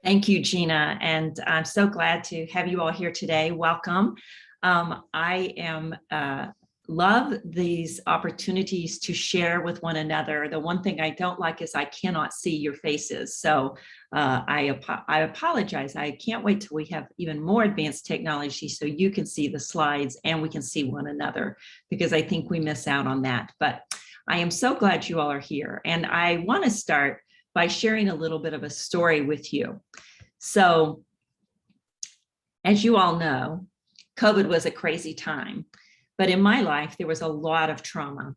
Thank you, Gina, and I'm so glad to have you all here today. Welcome. I am love these opportunities to share with one another. The one thing I don't like is I cannot see your faces, so I apologize. I can't wait till we have even more advanced technology so you can see the slides and we can see one another, because I think we miss out on that. But I am so glad you all are here, and I want to start by sharing a little bit of a story with you. So, as you all know, COVID was a crazy time, but in my life, there was a lot of trauma.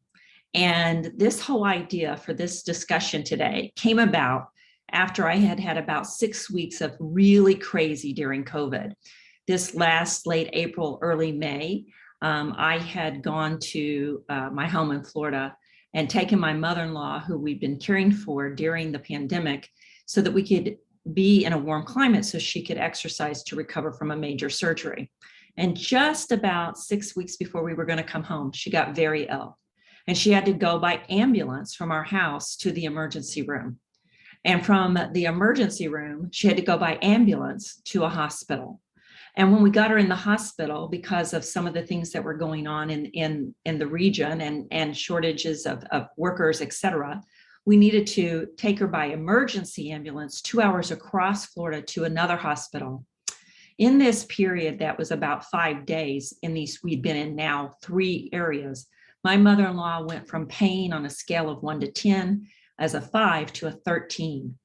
And this whole idea for this discussion today came about after I had had about 6 weeks of really crazy during COVID. This last late April, early May, I had gone to my home in Florida and taken my mother-in-law, who we'd been caring for during the pandemic, so that we could be in a warm climate so she could exercise to recover from a major surgery. And just about 6 weeks before we were going to come home, she got very ill. And she had to go by ambulance from our house to the emergency room. And from the emergency room, she had to go by ambulance to a hospital. And when we got her in the hospital, because of some of the things that were going on in the region and shortages of workers, et cetera, we needed to take her by emergency ambulance 2 hours across Florida to another hospital. In this period, that was about 5 days in these, we'd been in now 3 areas. My mother-in-law went from pain on a scale of 1 to 10 as a 5 to a 13.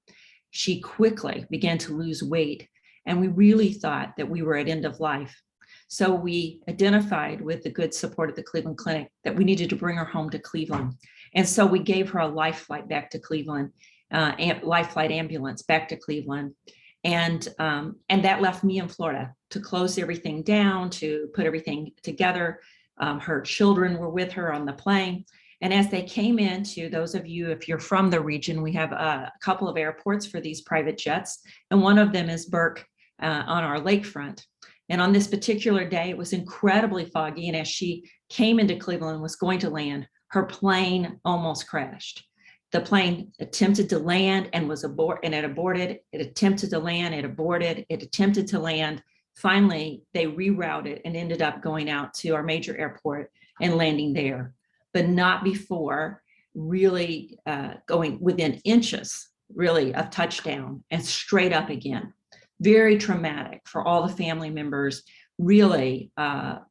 She quickly began to lose weight, and we really thought that we were at end of life. So we identified, with the good support of the Cleveland Clinic, that we needed to bring her home to Cleveland. And so we gave her a life flight back to Cleveland, life flight ambulance back to Cleveland. And that left me in Florida to close everything down, to put everything together. Her children were with her on the plane. And as they came into, those of you, if you're from the region, we have a couple of airports for these private jets. And one of them is Burke on our lakefront. And on this particular day, it was incredibly foggy. And as she came into Cleveland and was going to land, her plane almost crashed. The plane attempted to land and was and it aborted. It attempted to land, it aborted, it attempted to land. Finally, they rerouted and ended up going out to our major airport and landing there, but not before really going within inches, really, of touchdown and straight up again. Very traumatic for all the family members. Really,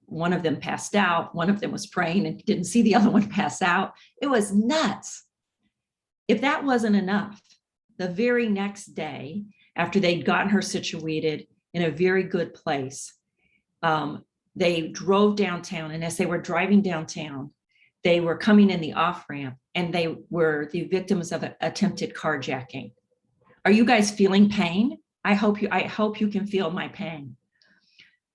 one of them passed out. One of them was praying and didn't see the other one pass out. It was nuts. If that wasn't enough, the very next day, after they'd gotten her situated in a very good place, they drove downtown. And as they were driving downtown, they were coming in the off-ramp, and they were the victims of an attempted carjacking. Are you guys feeling pain? I hope you can feel my pain.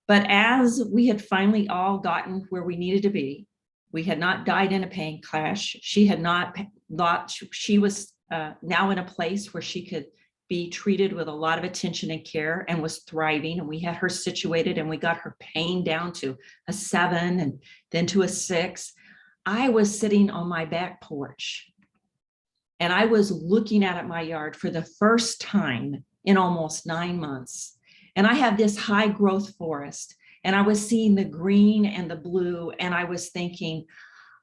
But as we had finally all gotten where we needed to be, we had not died in a plane crash. She had not thought she was now in a place where she could be treated with a lot of attention and care, and was thriving. And we had her situated, and we got her pain down to a 7 and then to a 6. I was sitting on my back porch, and I was looking out at my yard for the first time in almost 9 months. And I have this high growth forest, and I was seeing the green and the blue, and I was thinking,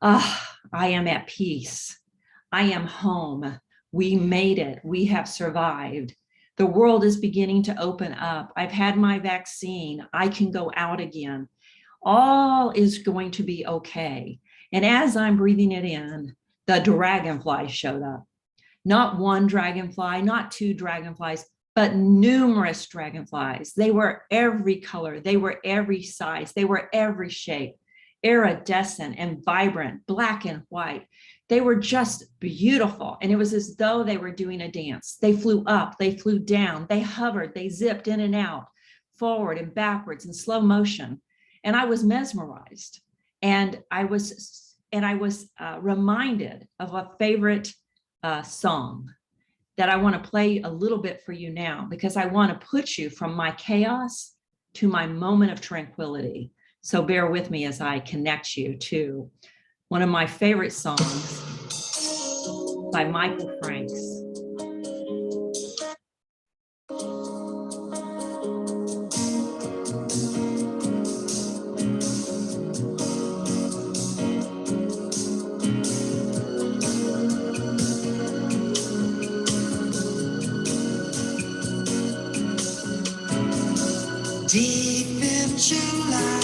I am at peace. I am home. We made it. We have survived. The world is beginning to open up. I've had my vaccine. I can go out again. All is going to be okay. And as I'm breathing it in, the dragonfly showed up. Not one dragonfly, not 2 dragonflies, but numerous dragonflies. They were every color, they were every size, they were every shape, iridescent and vibrant, black and white. They were just beautiful. And it was as though they were doing a dance. They flew up, they flew down, they hovered, they zipped in and out, forward and backwards in slow motion. And I was mesmerized. And I was reminded of a favorite song that I want to play a little bit for you now, because I want to put you from my chaos to my moment of tranquility. So bear with me as I connect you to one of my favorite songs by Michael Franks. Deep in July,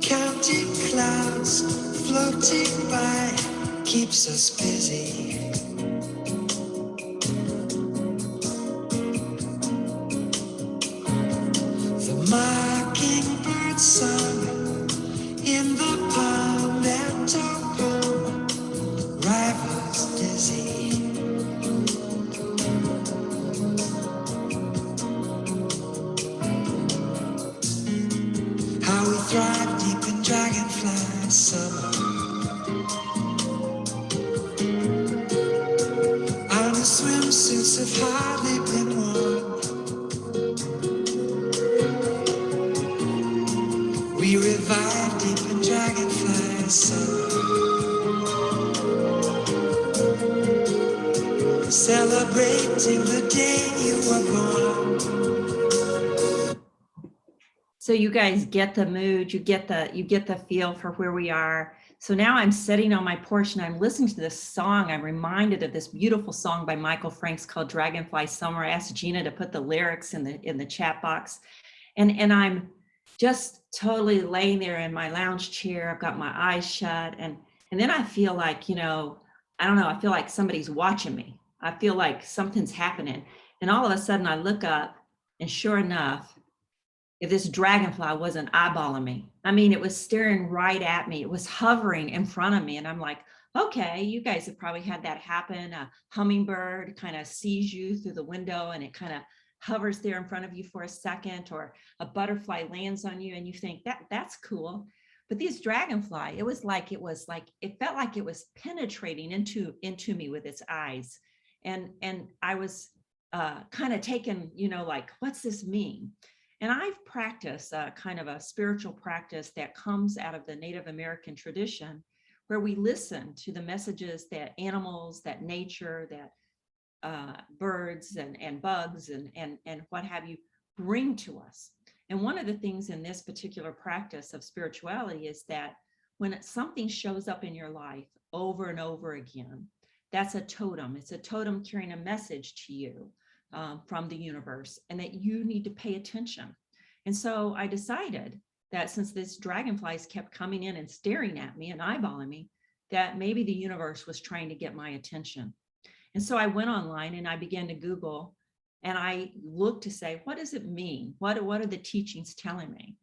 counting clouds floating by keeps us busy. The mockingbird song in the palmetto palm rivals dizzy. How we thrive deep in Dragonfly summer. Our new swimsuits have hardly been worn. We revive deep in Dragonfly summer. Celebrating the day you were born. So you guys get the mood, you get the feel for where we are. So now I'm sitting on my porch and I'm listening to this song. I'm reminded of this beautiful song by Michael Franks called Dragonfly Summer. I asked Gina to put the lyrics in the chat box. And I'm just totally laying there in my lounge chair. I've got my eyes shut. And then I feel like, I don't know, I feel like somebody's watching me. I feel like something's happening. And all of a sudden I look up and sure enough, if this dragonfly wasn't eyeballing me. I mean, it was staring right at me. It was hovering in front of me. And I'm like, okay, you guys have probably had that happen. A hummingbird kind of sees you through the window and it kind of hovers there in front of you for a second, or a butterfly lands on you and you think that's cool. But these dragonfly, it felt like it was penetrating into me with its eyes. And I was kind of taken, like, what's this mean? And I've practiced kind of a spiritual practice that comes out of the Native American tradition, where we listen to the messages that animals, that nature, that birds and bugs and what have you bring to us. And one of the things in this particular practice of spirituality is that when something shows up in your life over and over again, that's a totem. It's a totem carrying a message to you. From the universe, and that you need to pay attention. And so I decided that since this dragonflies kept coming in and staring at me and eyeballing me, that maybe the universe was trying to get my attention. And so I went online and I began to Google and I looked to say, what does it mean? What are the teachings telling me?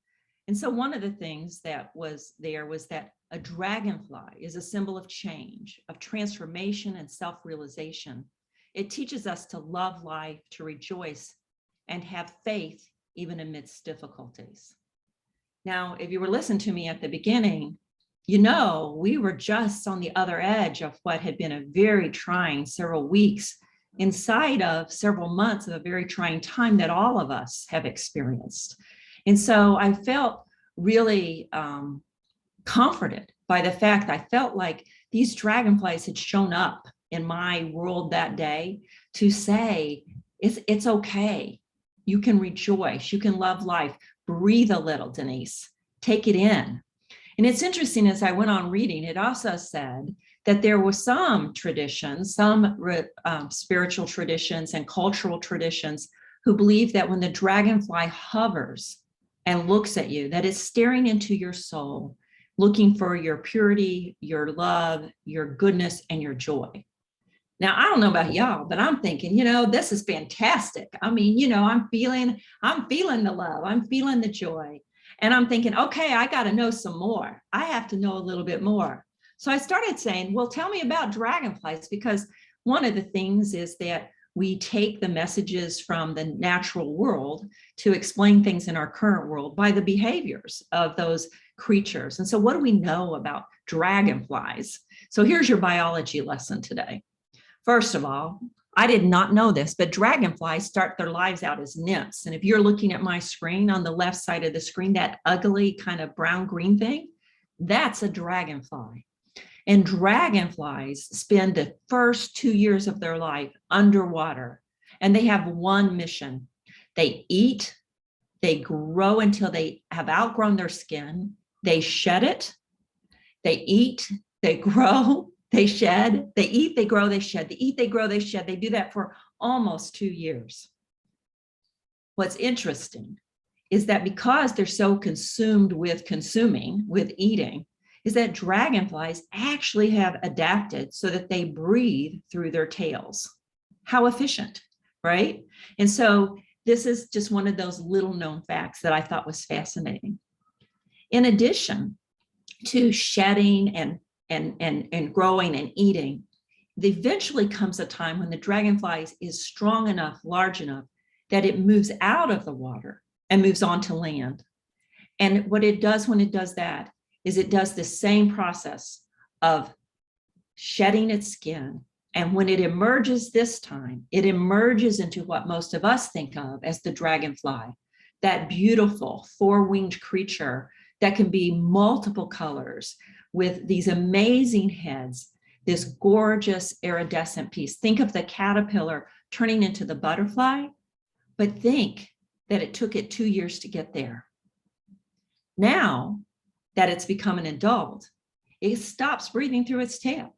And so one of the things that was there was that a dragonfly is a symbol of change, of transformation and self-realization. It teaches us to love life, to rejoice, and have faith even amidst difficulties. Now, if you were listening to me at the beginning, we were just on the other edge of what had been a very trying several weeks inside of several months of a very trying time that all of us have experienced. And so I felt really comforted by the fact I felt like these dragonflies had shown up in my world that day to say, it's okay. You can rejoice, you can love life, breathe a little, Denise, take it in. And it's interesting, as I went on reading, it also said that there were some traditions, some spiritual traditions and cultural traditions who believe that when the dragonfly hovers and looks at you, that it's staring into your soul, looking for your purity, your love, your goodness, and your joy. Now, I don't know about y'all, but I'm thinking, this is fantastic. I mean, I'm feeling the love, I'm feeling the joy. And I'm thinking, okay, I got to know some more. I have to know a little bit more. So I started saying, well, tell me about dragonflies, because one of the things is that we take the messages from the natural world to explain things in our current world by the behaviors of those creatures. And so what do we know about dragonflies? So here's your biology lesson today. First of all, I did not know this, but dragonflies start their lives out as nymphs. And if you're looking at my screen, on the left side of the screen, that ugly kind of brown-green thing, that's a dragonfly. And dragonflies spend the first 2 years of their life underwater, and they have one mission. They eat, they grow until they have outgrown their skin, they shed it, they eat, they grow, they shed, they eat, they grow, they shed, they eat, they grow, they shed. They do that for almost 2 years. What's interesting is that because they're so consumed with consuming, with eating, is that dragonflies actually have adapted so that they breathe through their tails. How efficient, right? And so this is just one of those little known facts that I thought was fascinating. In addition to shedding and growing and eating, there eventually comes a time when the dragonfly is strong enough, large enough, that it moves out of the water and moves on to land. And what it does when it does that is it does the same process of shedding its skin. And when it emerges this time, it emerges into what most of us think of as the dragonfly, that beautiful four-winged creature that can be multiple colors with these amazing heads, this gorgeous iridescent piece. Think of the caterpillar turning into the butterfly, but think that it took it 2 years to get there. Now that it's become an adult, it stops breathing through its tail.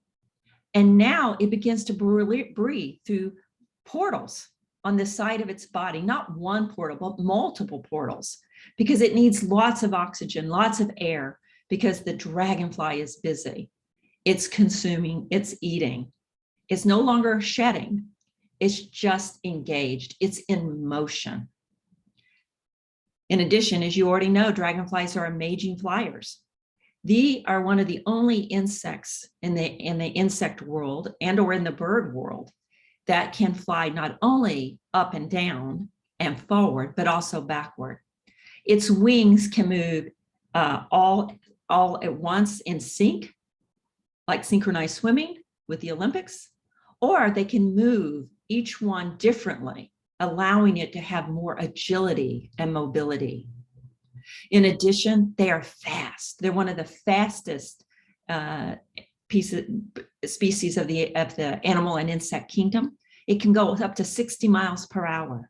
And now it begins to breathe through portals on the side of its body, not one portal, but multiple portals, because it needs lots of oxygen, lots of air, because the dragonfly is busy. It's consuming, it's eating. It's no longer shedding. It's just engaged. It's in motion. In addition, as you already know, dragonflies are amazing flyers. They are one of the only insects in the insect world and or in the bird world that can fly not only up and down and forward, but also backward. Its wings can move all at once in sync, like synchronized swimming with the Olympics, or they can move each one differently, allowing it to have more agility and mobility. In addition, they are fast. They're one of the fastest species of the animal and insect kingdom. It can go up to 60 miles per hour,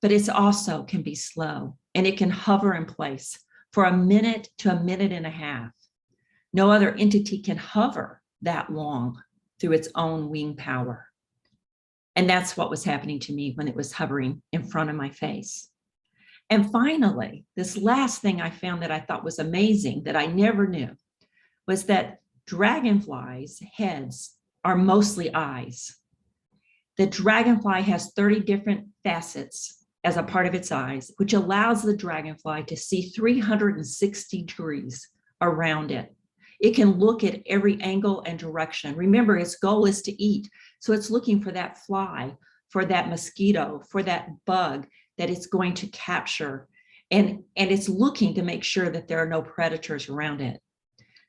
but it also can be slow, and it can hover in place for a minute to a minute and a half. No other entity can hover that long through its own wing power. And that's what was happening to me when it was hovering in front of my face. And finally, this last thing I found that I thought was amazing that I never knew was that dragonflies' heads are mostly eyes. The dragonfly has 30 different facets as a part of its eyes, which allows the dragonfly to see 360 degrees around it. It can look at every angle and direction. Remember, its goal is to eat. So it's looking for that fly, for that mosquito, for that bug that it's going to capture. And it's looking to make sure that there are no predators around it.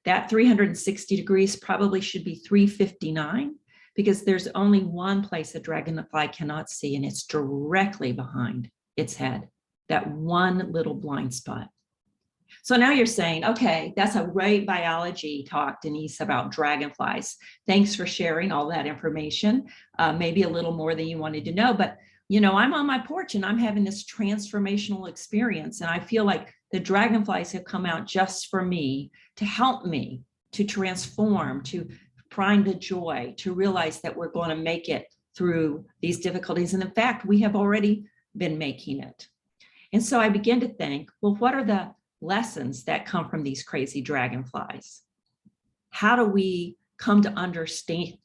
That 360 degrees probably should be 359 because there's only one place a dragonfly cannot see, and it's directly behind its head, that one little blind spot. So now you're saying, okay, that's a great biology talk, Denise, about dragonflies. Thanks for sharing all that information, maybe a little more than you wanted to know. But, you know, I'm on my porch and I'm having this transformational experience. And I feel like the dragonflies have come out just for me, to help me to transform, to find the joy, to realize that we're going to make it through these difficulties. And in fact, we have already been making it. And so I began to think, well, what are the lessons that come from these crazy dragonflies? How do we come to understand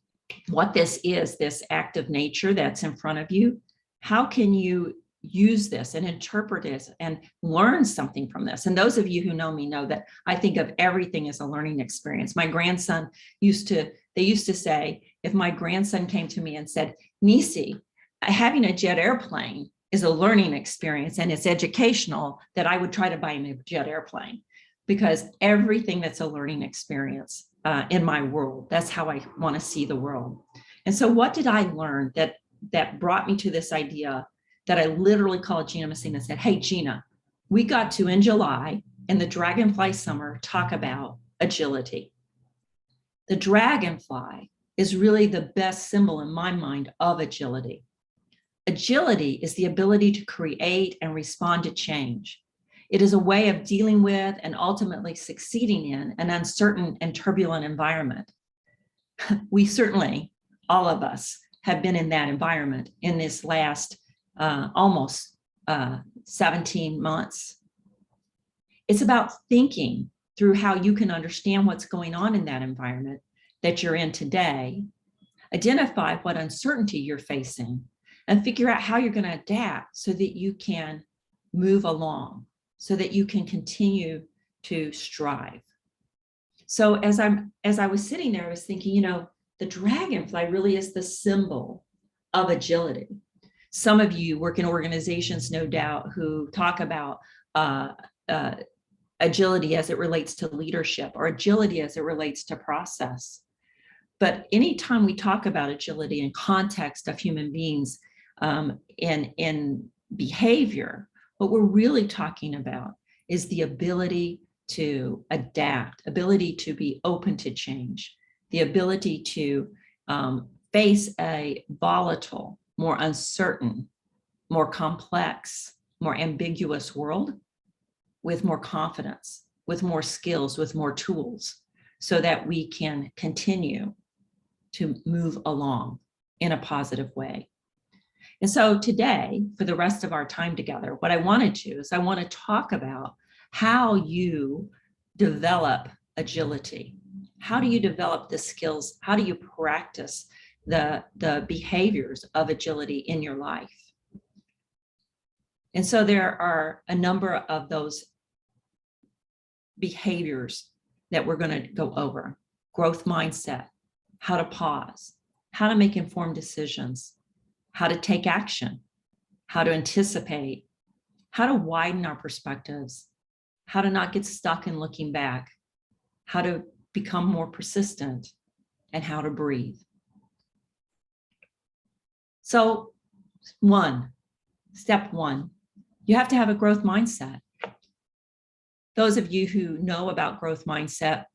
what this is, this act of nature that's in front of you? How can you use this and interpret it and learn something from this? And those of you who know me know that I think of everything as a learning experience. My grandson used to say, if my grandson came to me and said, Nisi, having a jet airplane is a learning experience and it's educational, that I would try to buy him a jet airplane, because everything that's a learning experience in my world, that's how I want to see the world. And so what did I learn that brought me to this idea that I literally called Gina Messina and said, hey, Gina, we got to, in July, in the Dragonfly Summer, talk about agility. The dragonfly is really the best symbol in my mind of agility. Agility is the ability to create and respond to change. It is a way of dealing with and ultimately succeeding in an uncertain and turbulent environment. We certainly, all of us, have been in that environment in this last almost 17 months. It's about thinking through how you can understand what's going on in that environment that you're in today, identify what uncertainty you're facing, and figure out how you're going to adapt so that you can move along, so that you can continue to strive. So as I was sitting there, I was thinking, the dragonfly really is the symbol of agility. Some of you work in organizations, no doubt, who talk about agility as it relates to leadership or agility as it relates to process. But anytime we talk about agility in context of human beings in behavior, what we're really talking about is the ability to adapt, ability to be open to change, the ability to face a volatile, more uncertain, more complex, more ambiguous world with more confidence, with more skills, with more tools, so that we can continue to move along in a positive way. And so today, for the rest of our time together, what I want to do is I want to talk about how you develop agility. How do you develop the skills? How do you practice the behaviors of agility in your life? And so there are a number of those behaviors that we're going to go over. Growth mindset, how to pause, how to make informed decisions, how to take action, how to anticipate, how to widen our perspectives, how to not get stuck in looking back, how to become more persistent, and how to breathe. So step one, you have to have a growth mindset. Those of you who know about growth mindset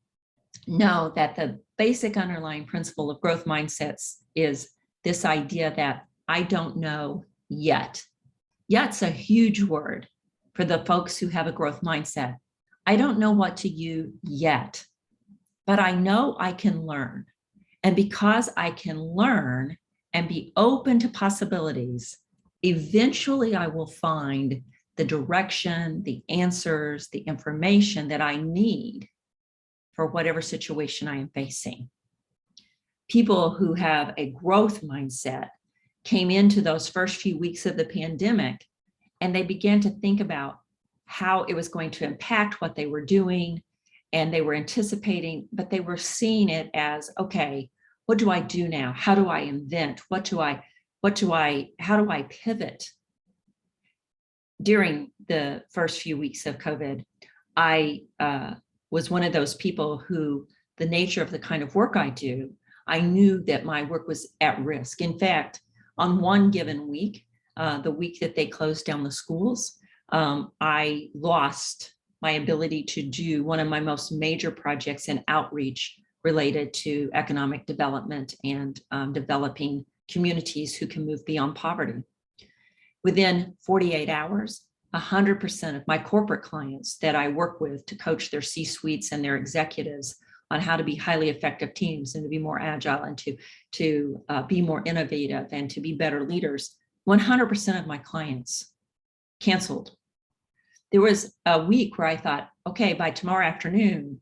know that the basic underlying principle of growth mindsets is this idea that I don't know yet. Yet's a huge word for the folks who have a growth mindset. I don't know what to do yet, but I know I can learn. And because I can learn and be open to possibilities, eventually I will find the direction, the answers, the information that I need for whatever situation I am facing. People who have a growth mindset came into those first few weeks of the pandemic and they began to think about how it was going to impact what they were doing, and they were anticipating, but they were seeing it as, okay, what do I do now? How do I invent? How do I pivot? During the first few weeks of COVID, I was one of those people who, the nature of the kind of work I do, I knew that my work was at risk. In fact, on one given week, the week that they closed down the schools, I lost my ability to do one of my most major projects in outreach related to economic development and developing communities who can move beyond poverty. Within 48 hours, 100% of my corporate clients that I work with to coach their C-suites and their executives on how to be highly effective teams and to be more agile and to be more innovative and to be better leaders, 100% of my clients canceled. There was a week where I thought, okay, by tomorrow afternoon,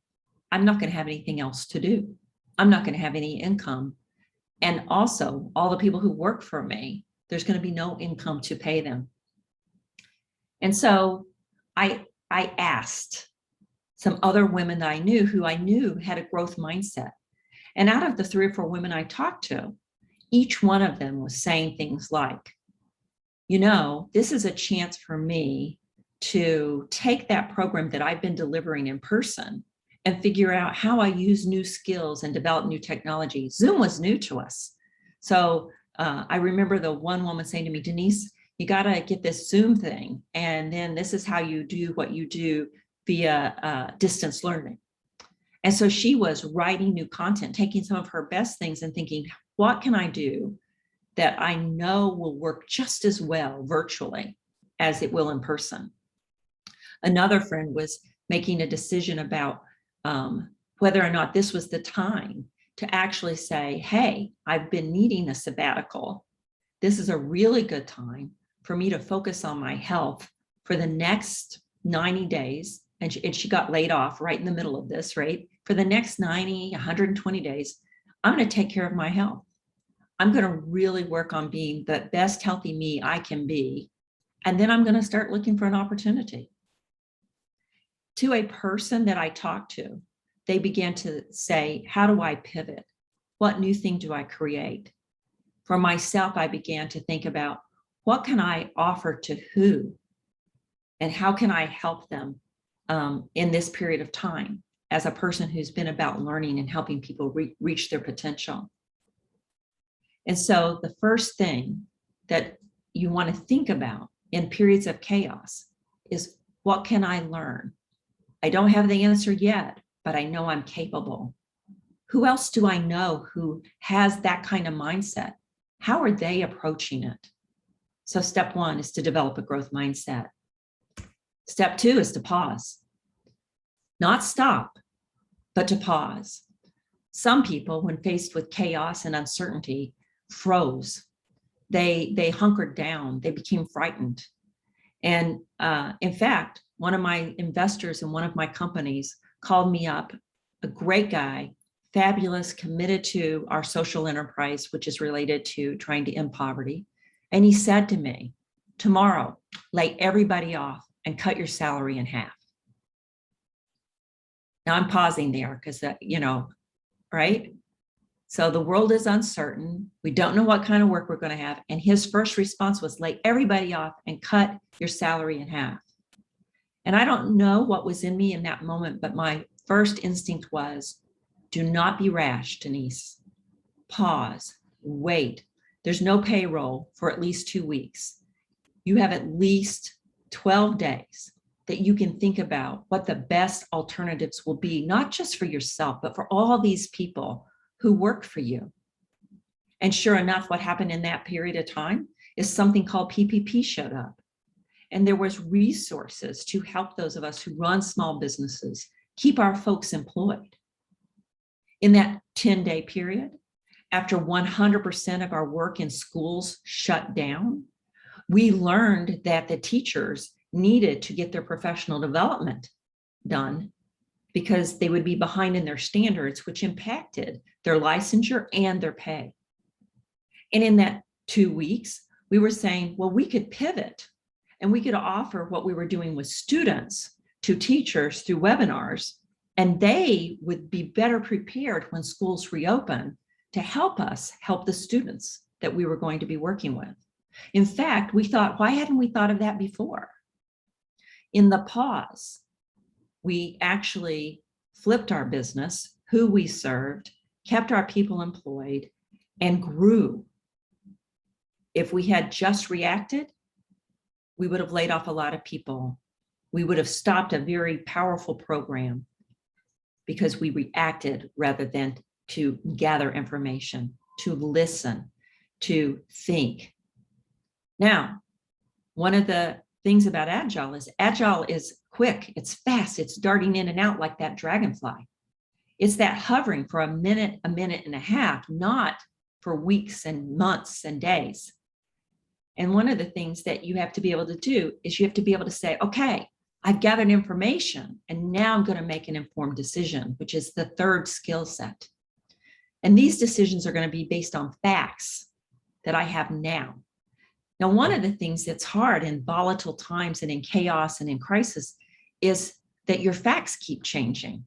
I'm not going to have anything else to do. I'm not going to have any income. And also, all the people who work for me, there's going to be no income to pay them. And so I asked some other women that I knew who I knew had a growth mindset. And out of the 3 or 4 women I talked to, each one of them was saying things like, this is a chance for me to take that program that I've been delivering in person and figure out how I use new skills and develop new technology. Zoom was new to us. So I remember the one woman saying to me, Denise, you got to get this Zoom thing. And then this is how you do what you do via distance learning. And so she was writing new content, taking some of her best things and thinking, what can I do that I know will work just as well virtually as it will in person? Another friend was making a decision about whether or not this was the time to actually say, hey, I've been needing a sabbatical. This is a really good time. for me to focus on my health for the next 90 days. And she got laid off right in the middle of this, right? For the next 90, 120 days, I'm going to take care of my health. I'm going to really work on being the best healthy me I can be. And then I'm going to start looking for an opportunity. To a person that I talked to, they began to say, how do I pivot? What new thing do I create? For myself, I began to think about what can I offer to who? And how can I help them in this period of time as a person who's been about learning and helping people reach their potential? And so the first thing that you want to think about in periods of chaos is, what can I learn? I don't have the answer yet, but I know I'm capable. Who else do I know who has that kind of mindset? How are they approaching it? So step one is to develop a growth mindset. Step two is to pause. Not stop, but to pause. Some people, when faced with chaos and uncertainty, froze. They hunkered down. They became frightened. And in fact, one of my investors in one of my companies called me up, a great guy, fabulous, committed to our social enterprise, which is related to trying to end poverty. And he said to me, tomorrow, lay everybody off and cut your salary in half. Now I'm pausing there because, right? So the world is uncertain. We don't know what kind of work we're going to have. And his first response was, lay everybody off and cut your salary in half. And I don't know what was in me in that moment, but my first instinct was, do not be rash, Denise. Pause, wait. There's no payroll for at least 2 weeks. You have at least 12 days that you can think about what the best alternatives will be, not just for yourself, but for all these people who work for you. And sure enough, what happened in that period of time is something called PPP showed up. And there was resources to help those of us who run small businesses keep our folks employed. In that 10-day period, after 100% of our work in schools shut down, we learned that the teachers needed to get their professional development done because they would be behind in their standards, which impacted their licensure and their pay. And in that 2 weeks, we were saying, well, we could pivot and we could offer what we were doing with students to teachers through webinars, and they would be better prepared when schools reopen to help us help the students that we were going to be working with. In fact, we thought, why hadn't we thought of that before? In the pause, we actually flipped our business, who we served, kept our people employed, and grew. If we had just reacted, we would have laid off a lot of people. We would have stopped a very powerful program because we reacted rather than to gather information, to listen, to think. Now, one of the things about Agile is quick, it's fast, it's darting in and out like that dragonfly. It's that hovering for a minute and a half, not for weeks and months and days. And one of the things that you have to be able to do is you have to be able to say, okay, I've gathered information and now I'm going to make an informed decision, which is the third skill set. And these decisions are going to be based on facts that I have now. Now, one of the things that's hard in volatile times and in chaos and in crisis is that your facts keep changing.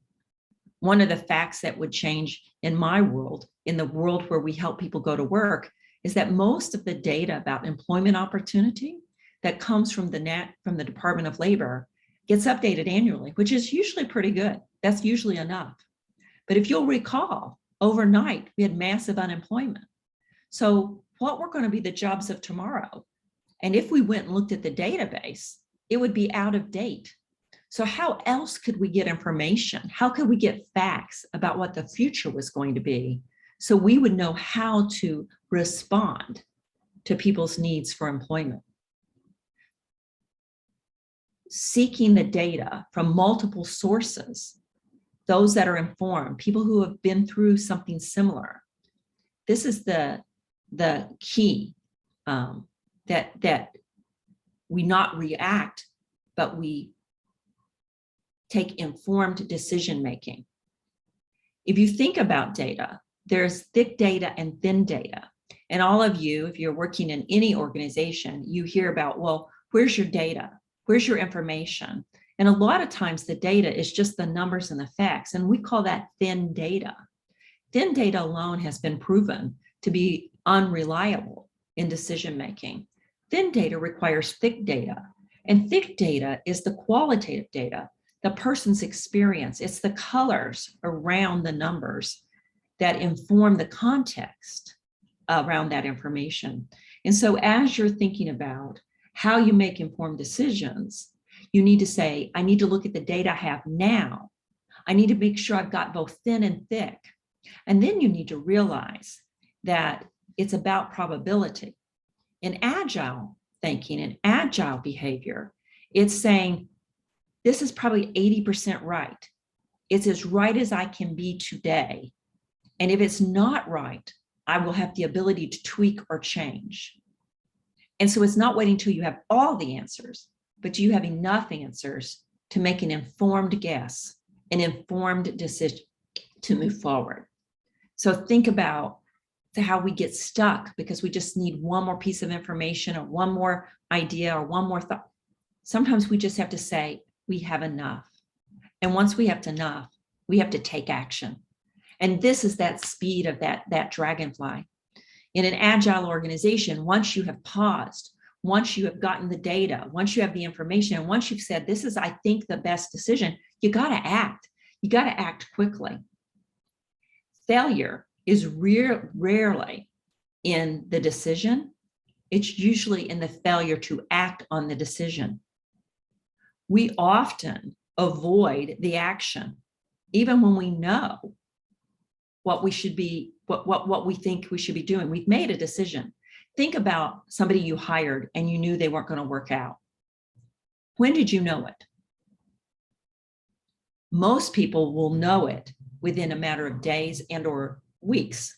One of the facts that would change in my world, in the world where we help people go to work, is that most of the data about employment opportunity that comes from the Department of Labor gets updated annually, which is usually pretty good. That's usually enough. But if you'll recall, overnight, we had massive unemployment. So what were going to be the jobs of tomorrow? And if we went and looked at the database, it would be out of date. So how else could we get information? How could we get facts about what the future was going to be so we would know how to respond to people's needs for employment? Seeking the data from multiple sources, those that are informed, people who have been through something similar. This is the key that we not react, but we take informed decision making. If you think about data, there's thick data and thin data. And all of you, if you're working in any organization, you hear about, well, where's your data? Where's your information? And a lot of times the data is just the numbers and the facts, and we call that thin data. Thin data alone has been proven to be unreliable in decision making. Thin data requires thick data, and thick data is the qualitative data, the person's experience. It's the colors around the numbers that inform the context around that information. And so as you're thinking about how you make informed decisions, you need to say, I need to look at the data I have now. I need to make sure I've got both thin and thick. And then you need to realize that it's about probability. In agile thinking and agile behavior, it's saying, this is probably 80% right. It's as right as I can be today. And if it's not right, I will have the ability to tweak or change. And so it's not waiting until you have all the answers, but you have enough answers to make an informed guess, an informed decision to move forward. So think about how we get stuck because we just need one more piece of information or one more idea or one more thought. Sometimes we just have to say, we have enough. And once we have enough, we have to take action. And this is that speed of that dragonfly. In an agile organization, once you have paused, once you have gotten the data, once you have the information, and once you've said, this is, I think, the best decision, you got to act. You got to act quickly. Failure is rarely in the decision. It's usually in the failure to act on the decision. We often avoid the action, even when we know what we should be, what we think we should be doing. We've made a decision. Think about somebody you hired and you knew they weren't going to work out. When did you know it? Most people will know it within a matter of days and or weeks.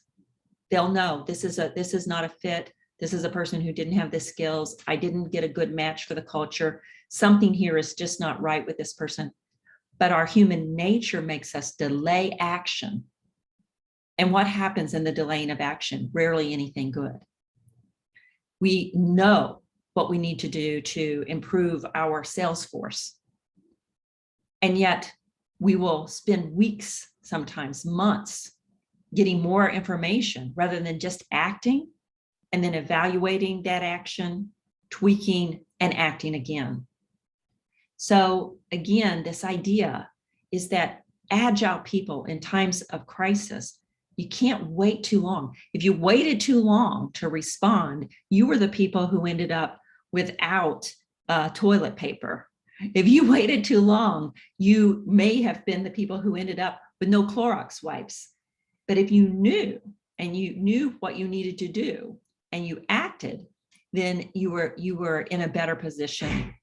They'll know this is not a fit. This is a person who didn't have the skills. I didn't get a good match for the culture. Something here is just not right with this person. But our human nature makes us delay action. And what happens in the delaying of action? Rarely anything good. We know what we need to do to improve our sales force. And yet we will spend weeks, sometimes months, getting more information rather than just acting and then evaluating that action, tweaking, and acting again. So again, this idea is that agile people in times of crisis, you can't wait too long. If you waited too long to respond, you were the people who ended up without toilet paper. If you waited too long, you may have been the people who ended up with no Clorox wipes. But if you knew and you knew what you needed to do and you acted, then you were in a better position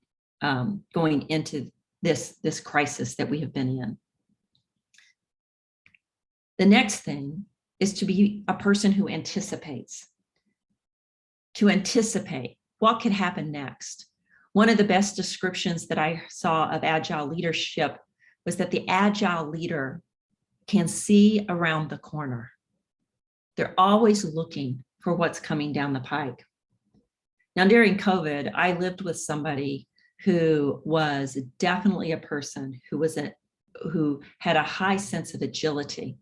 going into this crisis that we have been in. The next thing is to be a person who anticipates. To anticipate what could happen next. One of the best descriptions that I saw of agile leadership was that the agile leader can see around the corner. They're always looking for what's coming down the pike. Now, during COVID, I lived with somebody who was definitely a person who had a high sense of agility.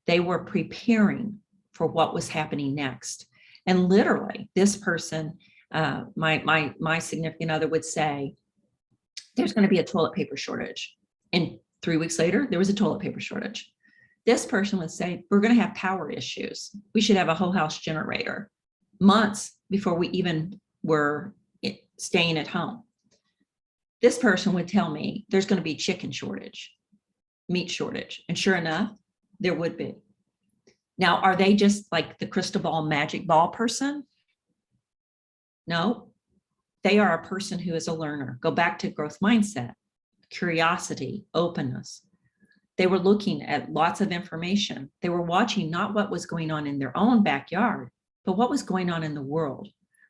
They were preparing for what was happening next. And literally, this person, my significant other would say, there's going to be a toilet paper shortage. And 3 weeks later, there was a toilet paper shortage. This person would say, we're going to have power issues. We should have a whole house generator. Months before we even were staying at home. This person would tell me there's going to be chicken shortage, meat shortage. And sure enough, there would be. Now, are they just like the crystal ball magic ball person? No, they are a person who is a learner. Go back to growth mindset, curiosity, openness. They were looking at lots of information. They were watching not what was going on in their own backyard, but what was going on in the world.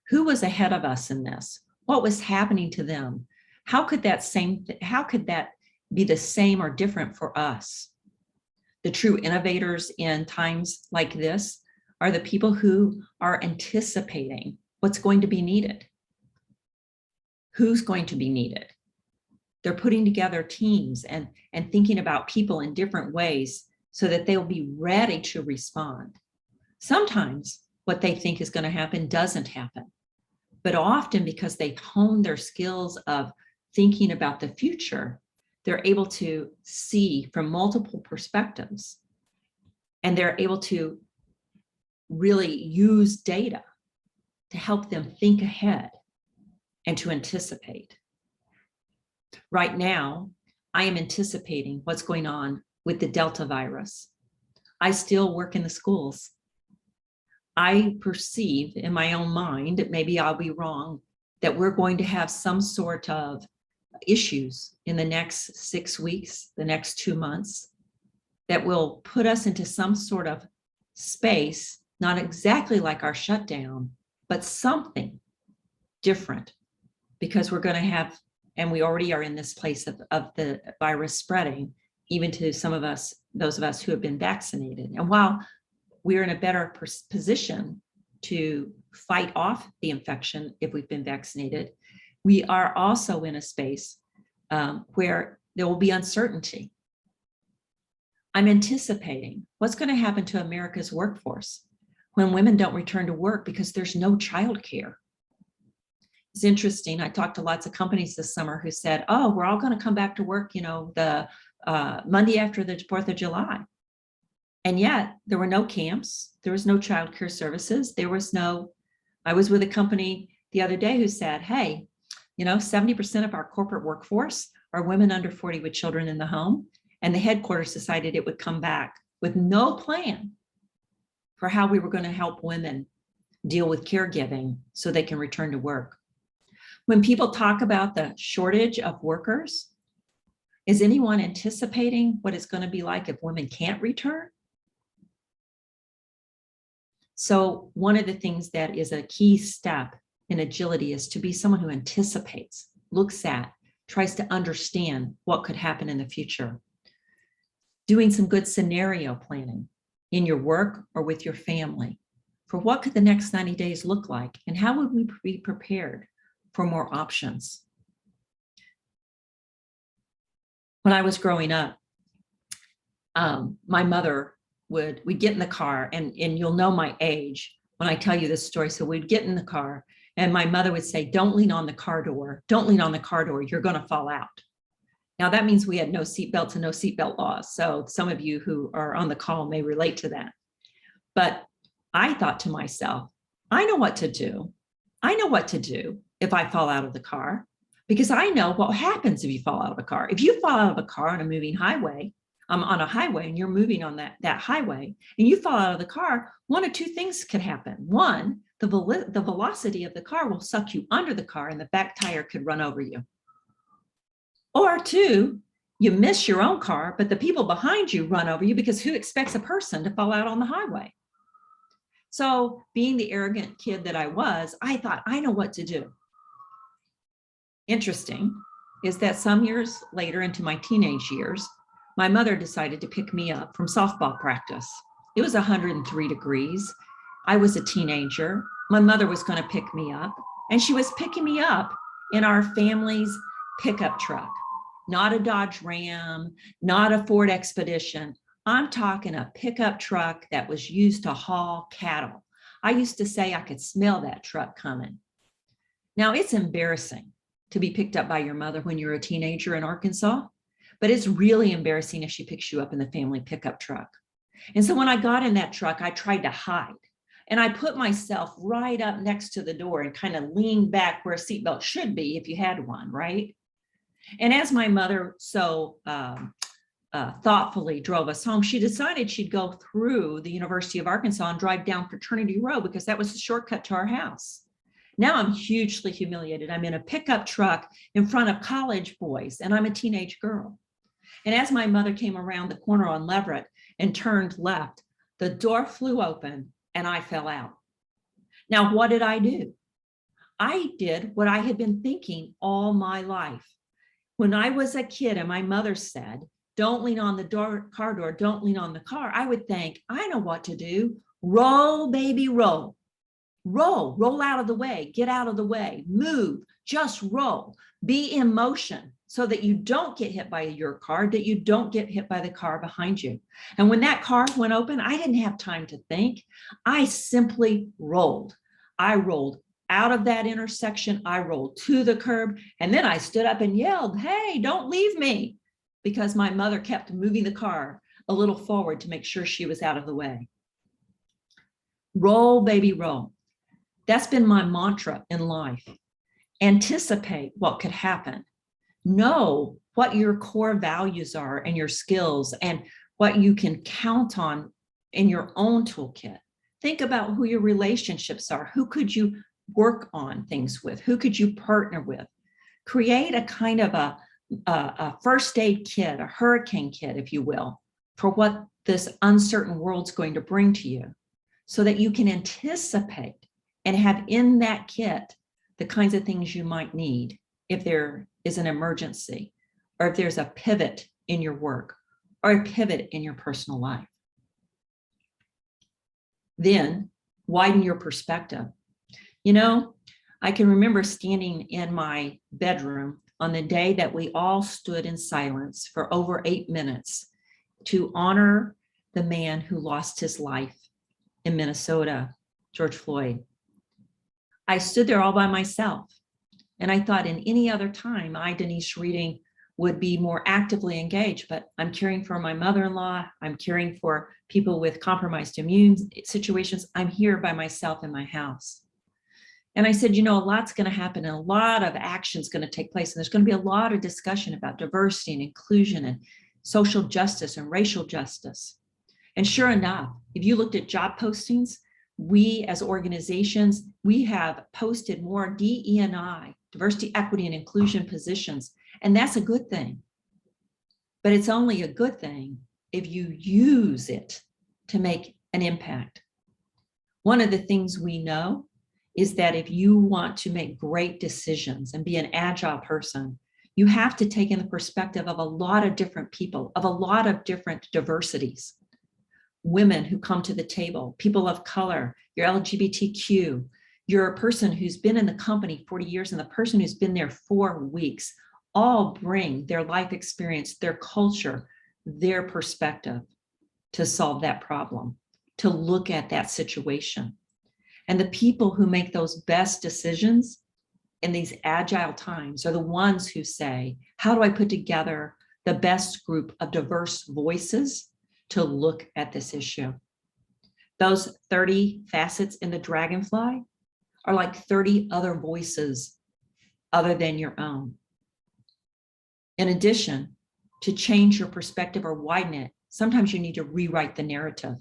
Who was ahead of us in this? What was happening to them? How could that be the same or different for us? The true innovators in times like this are the people who are anticipating what's going to be needed. Who's going to be needed? They're putting together teams and thinking about people in different ways so that they'll be ready to respond. Sometimes what they think is going to happen doesn't happen, but often because they've honed their skills of thinking about the future, they're able to see from multiple perspectives, and they're able to really use data to help them think ahead and to anticipate. Right now, I am anticipating what's going on with the Delta virus. I still work in the schools. I perceive in my own mind, maybe I'll be wrong, that we're going to have some sort of issues in the next 6 weeks, the next 2 months, that will put us into some sort of space, not exactly like our shutdown, but something different, because we're going to have, and we already are in this place of the virus spreading, even to some of us, those of us who have been vaccinated. And while we're in a better position to fight off the infection if we've been vaccinated, we are also in a space where there will be uncertainty. I'm anticipating what's going to happen to America's workforce when women don't return to work because there's no childcare. It's interesting. I talked to lots of companies this summer who said, oh, we're all going to come back to work, the Monday after the 4th of July. And yet there were no camps. There was no childcare services. I was with a company the other day who said, hey, 70% of our corporate workforce are women under 40 with children in the home. And the headquarters decided it would come back with no plan for how we were going to help women deal with caregiving so they can return to work. When people talk about the shortage of workers, is anyone anticipating what it's going to be like if women can't return? So one of the things that is a key step in agility is to be someone who anticipates, looks at, tries to understand what could happen in the future. Doing some good scenario planning in your work or with your family for what could the next 90 days look like and how would we be prepared for more options. When I was growing up, my mother we'd get in the car, and you'll know my age when I tell you this story. So we'd get in the car and my mother would say, don't lean on the car door. Don't lean on the car door. You're going to fall out. Now that means we had no seatbelts and no seatbelt laws. So some of you who are on the call may relate to that. But I thought to myself, I know what to do. I know what to do if I fall out of the car, because I know what happens if you fall out of a car. If you fall out of a car on a moving highway, on a highway, and you're moving on that highway, and you fall out of the car, one of two things could happen. One, the velocity of the car will suck you under the car and the back tire could run over you. Or two, you miss your own car, but the people behind you run over you, because who expects a person to fall out on the highway? So being the arrogant kid that I was, I thought, I know what to do. Interesting is that some years later, into my teenage years, my mother decided to pick me up from softball practice. It was 103 degrees. I was a teenager. My mother was going to pick me up, and she was picking me up in our family's pickup truck, not a Dodge Ram, not a Ford Expedition. I'm talking a pickup truck that was used to haul cattle. I used to say I could smell that truck coming. Now, it's embarrassing to be picked up by your mother when you're a teenager in Arkansas, but it's really embarrassing if she picks you up in the family pickup truck. And so when I got in that truck, I tried to hide, and I put myself right up next to the door and kind of leaned back where a seatbelt should be if you had one, right? And as my mother so thoughtfully drove us home, she decided she'd go through the University of Arkansas and drive down Fraternity Road, because that was the shortcut to our house. Now I'm hugely humiliated. I'm in a pickup truck in front of college boys, and I'm a teenage girl. And as my mother came around the corner on Leverett and turned left, the door flew open and I fell out. Now, what did I do? I did what I had been thinking all my life. When I was a kid and my mother said, don't lean on the car door, don't lean on the car, I would think, I know what to do. Roll, baby, roll. Roll out of the way, get out of the way, move, just roll. Be in motion so that you don't get hit by your car, that you don't get hit by the car behind you. And when that car went open, I didn't have time to think. I simply rolled. I rolled out of that intersection. I rolled to the curb. And then I stood up and yelled, hey, don't leave me, because my mother kept moving the car a little forward to make sure she was out of the way. Roll, baby, roll. That's been my mantra in life. Anticipate what could happen. Know what your core values are and your skills and what you can count on in your own toolkit. Think about who your relationships are. Who could you work on things with? Who could you partner with? Create a kind of a first aid kit, a hurricane kit, if you will, for what this uncertain world's going to bring to you, so that you can anticipate and have in that kit the kinds of things you might need if there is an emergency, or if there's a pivot in your work, or a pivot in your personal life. Then widen your perspective. You know, I can remember standing in my bedroom on the day that we all stood in silence for over 8 minutes to honor the man who lost his life in Minnesota, George Floyd. I stood there all by myself. And I thought in any other time, I, Denise Reading, would be more actively engaged, but I'm caring for my mother-in-law. I'm caring for people with compromised immune situations. I'm here by myself in my house. And I said, you know, a lot's going to happen and a lot of action's going to take place. And there's going to be a lot of discussion about diversity and inclusion and social justice and racial justice. And sure enough, if you looked at job postings, we as organizations, we have posted more DE&I, diversity, equity, and inclusion positions. And that's a good thing. But it's only a good thing if you use it to make an impact. One of the things we know is that if you want to make great decisions and be an agile person, you have to take in the perspective of a lot of different people, of a lot of different diversities. Women who come to the table, people of color, your LGBTQ, you're a person who's been in the company 40 years and the person who's been there 4 weeks, all bring their life experience, their culture, their perspective to solve that problem, to look at that situation. And the people who make those best decisions in these agile times are the ones who say, how do I put together the best group of diverse voices to look at this issue? Those 30 facets in the Dragonfly are like 30 other voices other than your own. In addition, to change your perspective or widen it, sometimes you need to rewrite the narrative.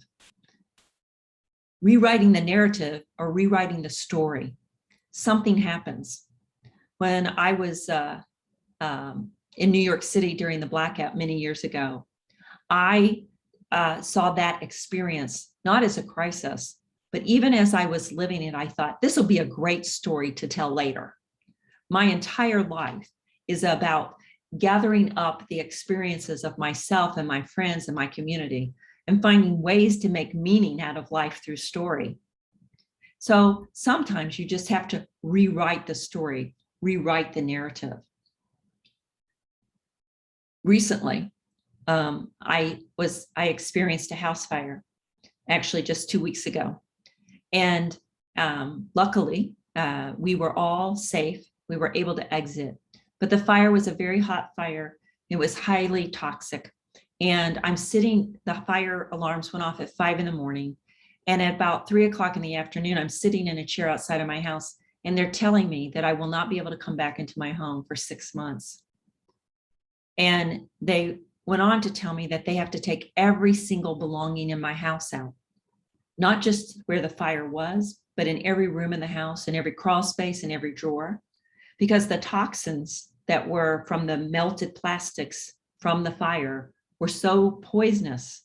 Rewriting the narrative or rewriting the story. Something happens. When I was in New York City during the blackout many years ago, I saw that experience not as a crisis, but even as I was living it, I thought, this will be a great story to tell later. My entire life is about gathering up the experiences of myself and my friends and my community and finding ways to make meaning out of life through story. So sometimes you just have to rewrite the story, rewrite the narrative. Recently, I experienced a house fire, actually just 2 weeks ago. And luckily, we were all safe. We were able to exit. But the fire was a very hot fire. It was highly toxic. And I'm sitting, the fire alarms went off at 5 a.m. And at about 3 o'clock in the afternoon, I'm sitting in a chair outside of my house, and they're telling me that I will not be able to come back into my home for 6 months. And they went on to tell me that they have to take every single belonging in my house out, not just where the fire was, but in every room in the house, in every crawl space, in every drawer, because the toxins that were from the melted plastics from the fire were so poisonous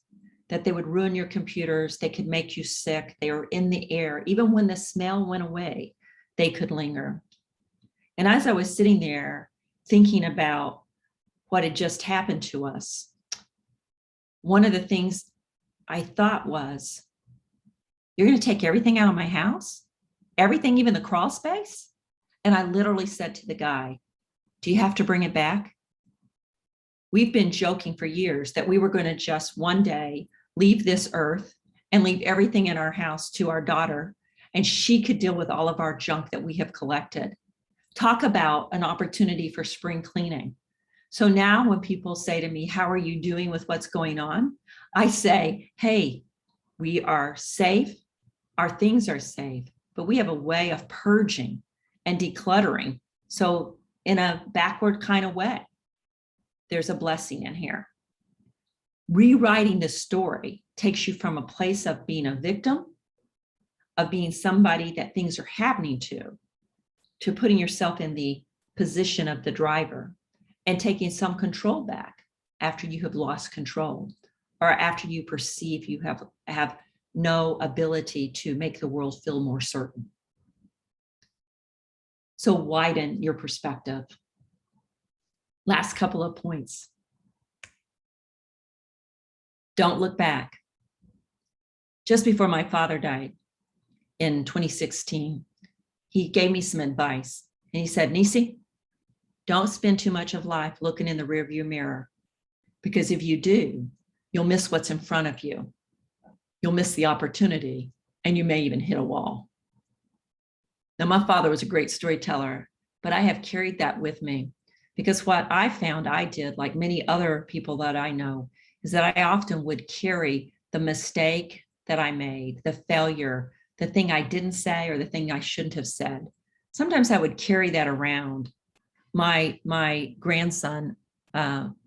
that they would ruin your computers. They could make you sick. They were in the air. Even when the smell went away, they could linger. And as I was sitting there thinking about what had just happened to us, one of the things I thought was, you're going to take everything out of my house? Everything, even the crawl space? And I literally said to the guy, do you have to bring it back? We've been joking for years that we were going to just one day leave this earth and leave everything in our house to our daughter, and she could deal with all of our junk that we have collected. Talk about an opportunity for spring cleaning. So now when people say to me, how are you doing with what's going on? I say, hey, we are safe. Our things are safe, but we have a way of purging and decluttering. So in a backward kind of way, there's a blessing in here. Rewriting the story takes you from a place of being a victim, of being somebody that things are happening to putting yourself in the position of the driver and taking some control back after you have lost control, or after you perceive you have no ability to make the world feel more certain. So widen your perspective. Last couple of points. Don't look back. Just before my father died in 2016, he gave me some advice. And he said, Nisi, don't spend too much of life looking in the rearview mirror, because if you do, you'll miss what's in front of you. You'll miss the opportunity, and you may even hit a wall. Now, my father was a great storyteller, but I have carried that with me, because what I found I did, like many other people that I know, is that I often would carry the mistake that I made, the failure, the thing I didn't say, or the thing I shouldn't have said. Sometimes I would carry that around. My grandson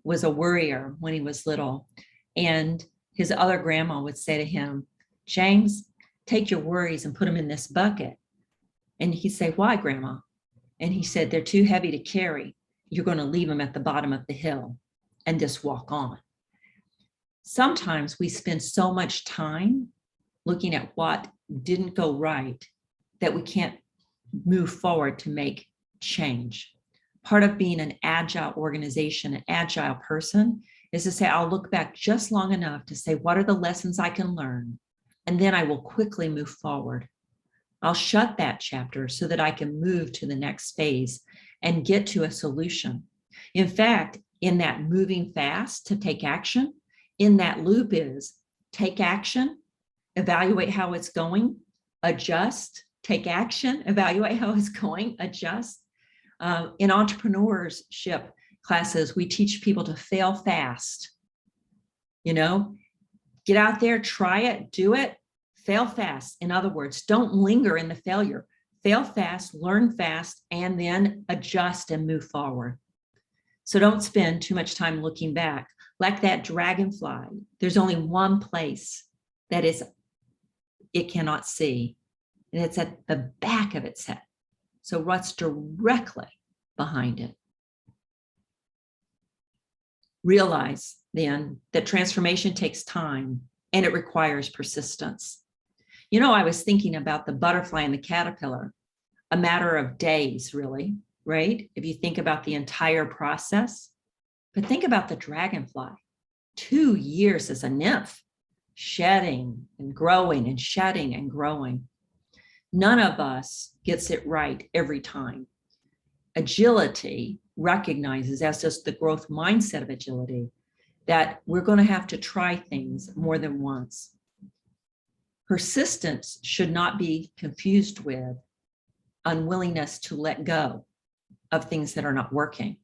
was a worrier when he was little, and his other grandma would say to him, James, take your worries and put them in this bucket. And he'd say, why, Grandma? And he said, they're too heavy to carry. You're going to leave them at the bottom of the hill and just walk on. Sometimes we spend so much time looking at what didn't go right that we can't move forward to make change. Part of being an agile organization, an agile person, is to say, I'll look back just long enough to say, what are the lessons I can learn? And then I will quickly move forward. I'll shut that chapter so that I can move to the next phase and get to a solution. In fact, in that moving fast to take action, in that loop is take action, evaluate how it's going, adjust, take action, evaluate how it's going, adjust. In entrepreneurship classes, we teach people to fail fast. Get out there, try it, do it, fail fast. In other words, don't linger in the failure. Fail fast, learn fast, and then adjust and move forward. So don't spend too much time looking back. Like that dragonfly, there's only one place that it cannot see, and it's at the back of its head. So what's directly behind it? Realize then that transformation takes time and it requires persistence. I was thinking about the butterfly and the caterpillar, a matter of days, really, right? If you think about the entire process, but think about the dragonfly, 2 years as a nymph, shedding and growing and shedding and growing. None of us gets it right every time. Agility recognizes, as does the growth mindset of agility, that we're going to have to try things more than once. Persistence should not be confused with unwillingness to let go of things that are not working,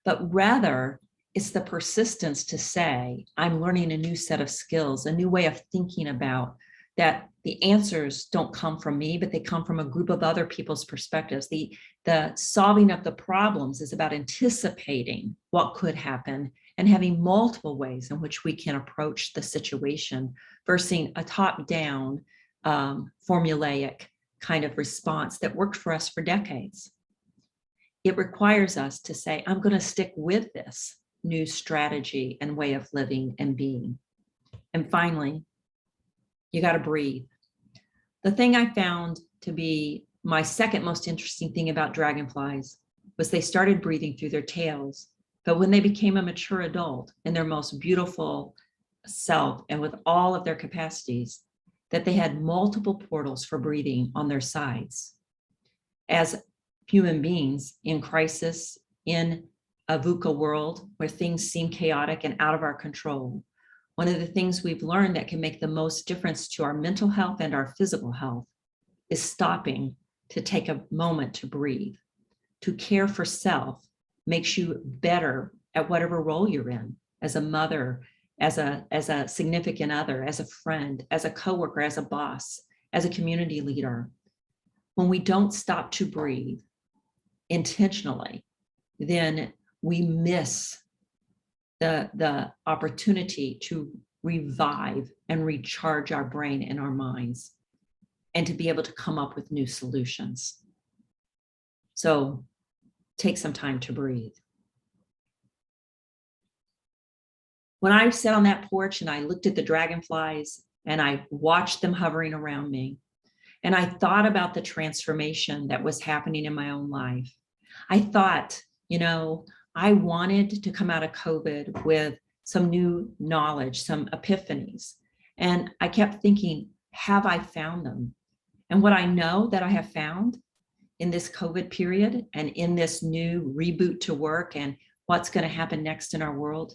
but rather it's the persistence to say, I'm learning a new set of skills, a new way of thinking about that. The answers don't come from me, but they come from a group of other people's perspectives. The solving of the problems is about anticipating what could happen and having multiple ways in which we can approach the situation versus a top-down formulaic kind of response that worked for us for decades. It requires us to say, I'm going to stick with this new strategy and way of living and being. And finally, you got to breathe. The thing I found to be my second most interesting thing about dragonflies was they started breathing through their tails, but when they became a mature adult in their most beautiful self and with all of their capacities, that they had multiple portals for breathing on their sides. As human beings in crisis, in a VUCA world where things seem chaotic and out of our control, one of the things we've learned that can make the most difference to our mental health and our physical health is stopping to take a moment to breathe. To care for self makes you better at whatever role you're in, as a mother, as a significant other, as a friend, as a coworker, as a boss, as a community leader. When we don't stop to breathe intentionally, then we miss the opportunity to revive and recharge our brain and our minds, and to be able to come up with new solutions. So take some time to breathe. When I sat on that porch and I looked at the dragonflies and I watched them hovering around me, and I thought about the transformation that was happening in my own life, I thought, I wanted to come out of COVID with some new knowledge, some epiphanies. And I kept thinking, have I found them? And what I know that I have found in this COVID period and in this new reboot to work and what's going to happen next in our world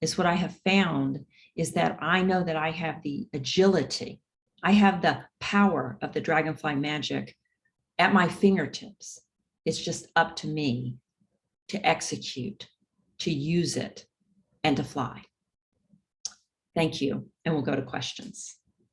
is what I have found is that I know that I have the agility. I have the power of the dragonfly magic at my fingertips. It's just up to me to execute, to use it, and to fly. Thank you. And we'll go to questions.